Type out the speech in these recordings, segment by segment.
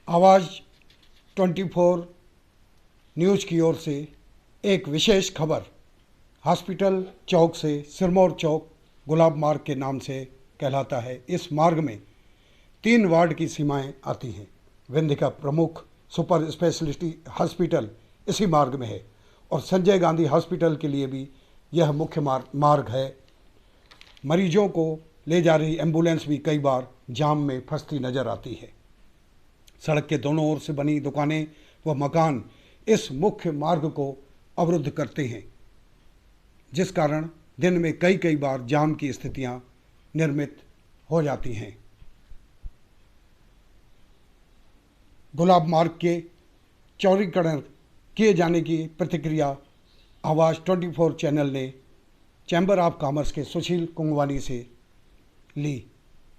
आवाज़ 24 न्यूज़ की ओर से एक विशेष खबर। हॉस्पिटल चौक से सिरमौर चौक गुलाब मार्ग के नाम से कहलाता है। इस मार्ग में 3 वार्ड की सीमाएं आती हैं। विंध्य का प्रमुख सुपर स्पेशलिटी हॉस्पिटल इसी मार्ग में है और संजय गांधी हॉस्पिटल के लिए भी यह मुख्य मार्ग है। मरीजों को ले जा रही एम्बुलेंस भी कई बार जाम में फंसती नजर आती है। सड़क के दोनों ओर से बनी दुकानें व मकान इस मुख्य मार्ग को अवरुद्ध करते हैं, जिस कारण दिन में कई बार जाम की स्थितियां निर्मित हो जाती हैं। गुलाब मार्ग के चौड़ीकरण किए जाने की प्रतिक्रिया आवाज़ 24 चैनल ने चैम्बर ऑफ कॉमर्स के सुशील कुंगवानी से ली।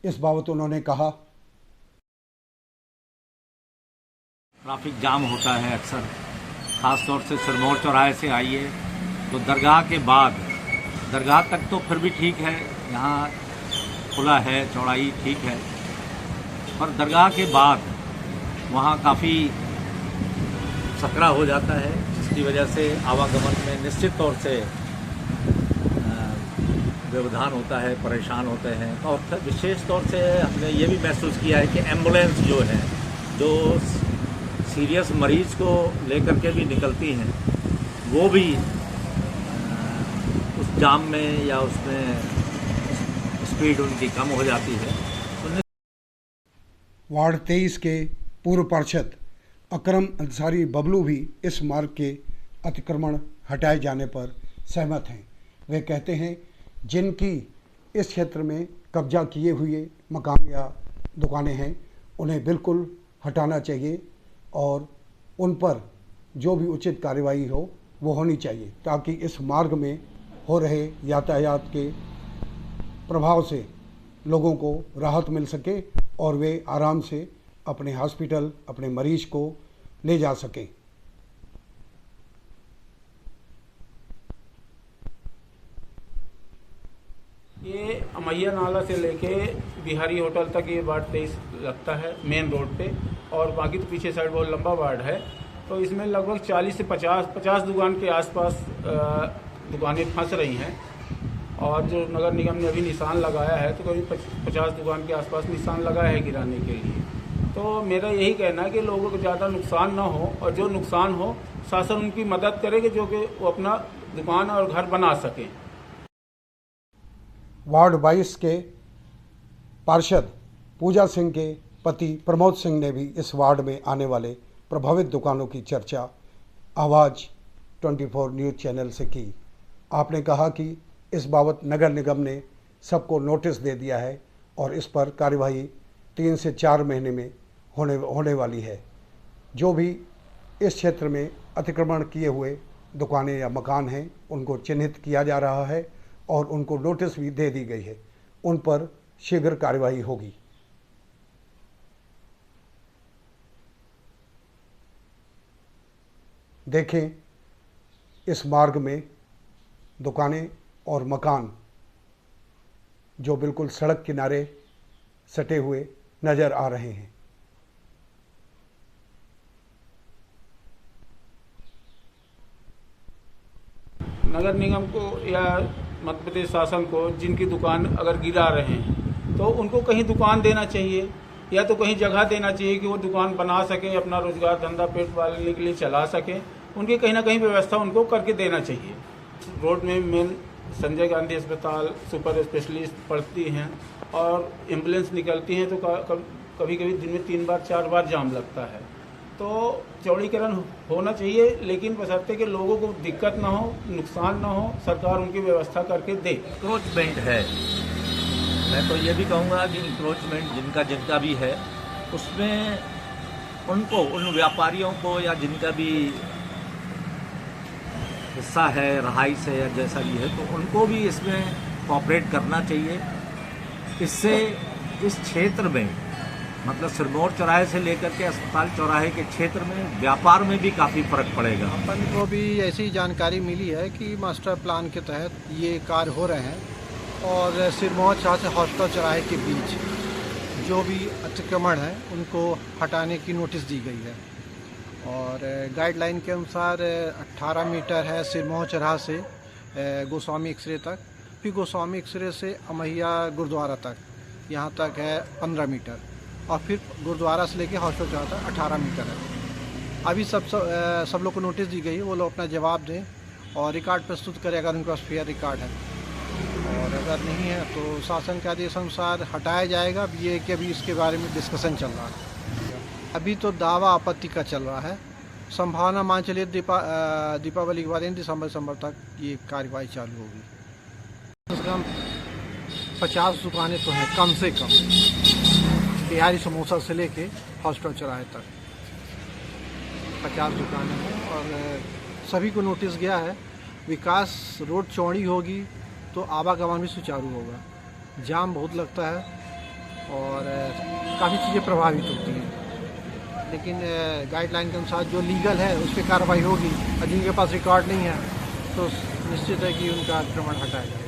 इस बाबत उन्होंने कहा, ट्रैफिक जाम होता है अक्सर, ख़ास तौर से सिरमौर चौराहे से आइए तो दरगाह के बाद, दरगाह तक तो फिर भी ठीक है, यहाँ खुला है, चौड़ाई ठीक है, पर दरगाह के बाद वहाँ काफ़ी सकरा हो जाता है, जिसकी वजह से आवागमन में निश्चित तौर से व्यवधान होता है, परेशान होते हैं। और विशेष तौर से हमने ये भी महसूस किया है कि एम्बुलेंस जो है, जो सीरियस मरीज को लेकर के भी निकलती हैं, वो भी उस जाम में या उसमें स्पीड उनकी कम हो जाती है। वार्ड 23 के पूर्व पार्षद अकरम अंसारी बबलू भी इस मार्ग के अतिक्रमण हटाए जाने पर सहमत हैं। वे कहते हैं, जिनकी इस क्षेत्र में कब्जा किए हुए मकान या दुकानें हैं, उन्हें बिल्कुल हटाना चाहिए और उन पर जो भी उचित कार्रवाई हो वो होनी चाहिए, ताकि इस मार्ग में हो रहे यातायात के प्रभाव से लोगों को राहत मिल सके और वे आराम से अपने हॉस्पिटल, अपने मरीज को ले जा सकें। ये अमैया नाला से लेके बिहारी होटल तक ये वार्ड 23 लगता है मेन रोड पे, और बाकी तो पीछे साइड बहुत लंबा वार्ड है। तो इसमें लगभग 40 से 50 दुकान के आसपास दुकानें फंस रही हैं, और जो नगर निगम ने अभी निशान लगाया है तो करीब 50 दुकान के आसपास निशान लगाया है गिराने के लिए। तो मेरा यही कहना है कि लोगों को ज़्यादा नुकसान ना हो, और जो नुकसान हो शासन उनकी मदद करे कि जो कि वो अपना दुकान और घर बना सकें। वार्ड 22 के पार्षद पूजा सिंह के पति प्रमोद सिंह ने भी इस वार्ड में आने वाले प्रभावित दुकानों की चर्चा आवाज़ 24 न्यूज़ चैनल से की। आपने कहा कि इस बाबत नगर निगम ने सबको नोटिस दे दिया है और इस पर कार्यवाही 3 से 4 महीने में होने वाली है। जो भी इस क्षेत्र में अतिक्रमण किए हुए दुकानें या मकान हैं, उनको चिन्हित किया जा रहा है और उनको नोटिस भी दे दी गई है। उन पर शीघ्र कार्यवाही होगी। देखें, इस मार्ग में दुकानें और मकान जो बिल्कुल सड़क किनारे सटे हुए नज़र आ रहे हैं। नगर निगम को या मध्य प्रदेश शासन को जिनकी दुकान अगर गिरा रहे हैं तो उनको कहीं दुकान देना चाहिए, या तो कहीं जगह देना चाहिए कि वो दुकान बना सकें, अपना रोजगार धंधा पेट पालने के लिए चला सकें। उनकी कहीं ना कहीं व्यवस्था उनको करके देना चाहिए। रोड में मेन संजय गांधी अस्पताल, सुपर स्पेशलिस्ट पड़ती हैं और एम्बुलेंस निकलती हैं, तो कभी कभी दिन में 3 बार 4 बार जाम लगता है। तो चौड़ीकरण होना चाहिए, लेकिन बशर्ते कि लोगों को दिक्कत ना हो, नुकसान ना हो, सरकार उनकी व्यवस्था करके दे। इंक्रोचमेंट है, मैं तो ये भी कहूँगा कि इंक्रोचमेंट जिनका भी है, उसमें उनको, उन व्यापारियों को या जिनका भी हिस्सा है, रहाइश है या जैसा भी है, तो उनको भी इसमें कोऑपरेट करना चाहिए। इससे इस क्षेत्र में, मतलब सिरमौर चौराहे से लेकर के अस्पताल चौराहे के क्षेत्र में व्यापार में भी काफ़ी फर्क पड़ेगा। अपन को भी ऐसी जानकारी मिली है कि मास्टर प्लान के तहत ये कार्य हो रहे हैं, और सिरमौर चौराहे से हॉस्पिटल चौराहे के बीच जो भी अतिक्रमण है उनको हटाने की नोटिस दी गई है। और गाइडलाइन के अनुसार 18 मीटर है सिरमौर चौराहा से गोस्वामी एक्सरे तक, फिर गोस्वामी एक्सरे से अमैया गुरुद्वारा तक, यहाँ तक है 15 मीटर, और फिर गुरुद्वारा से लेके हॉस्पिटल चौराहा तक 18 मीटर है। अभी सब लोग को नोटिस दी गई है, वो लोग अपना जवाब दें और रिकॉर्ड प्रस्तुत करें अगर उनके पास फेयर रिकॉर्ड है, और अगर नहीं है तो शासन के आदेश अनुसार हटाया जाएगा। अब ये कि अभी इसके बारे में डिस्कशन चल रहा है। अभी तो दावा आपत्ति का चल रहा है, संभावना मान चलिए दीपावली के बाद दिसंबर तक ये कार्रवाई चालू होगी। कम से कम 50 दुकानें तो हैं कम से कम, बिहारी समोसा से लेके हॉस्पिटल चौराहे तक 50 दुकानें हैं, और सभी को नोटिस गया है। विकास रोड चौड़ी होगी तो आवागमन भी सुचारू होगा। जाम बहुत लगता है और काफ़ी चीज़ें प्रभावित होती हैं, लेकिन गाइडलाइन के अनुसार जो लीगल है उस पर कार्रवाई होगी, और जिनके पास रिकॉर्ड नहीं है तो निश्चित है कि उनका आक्रमण हटाया जाएगा।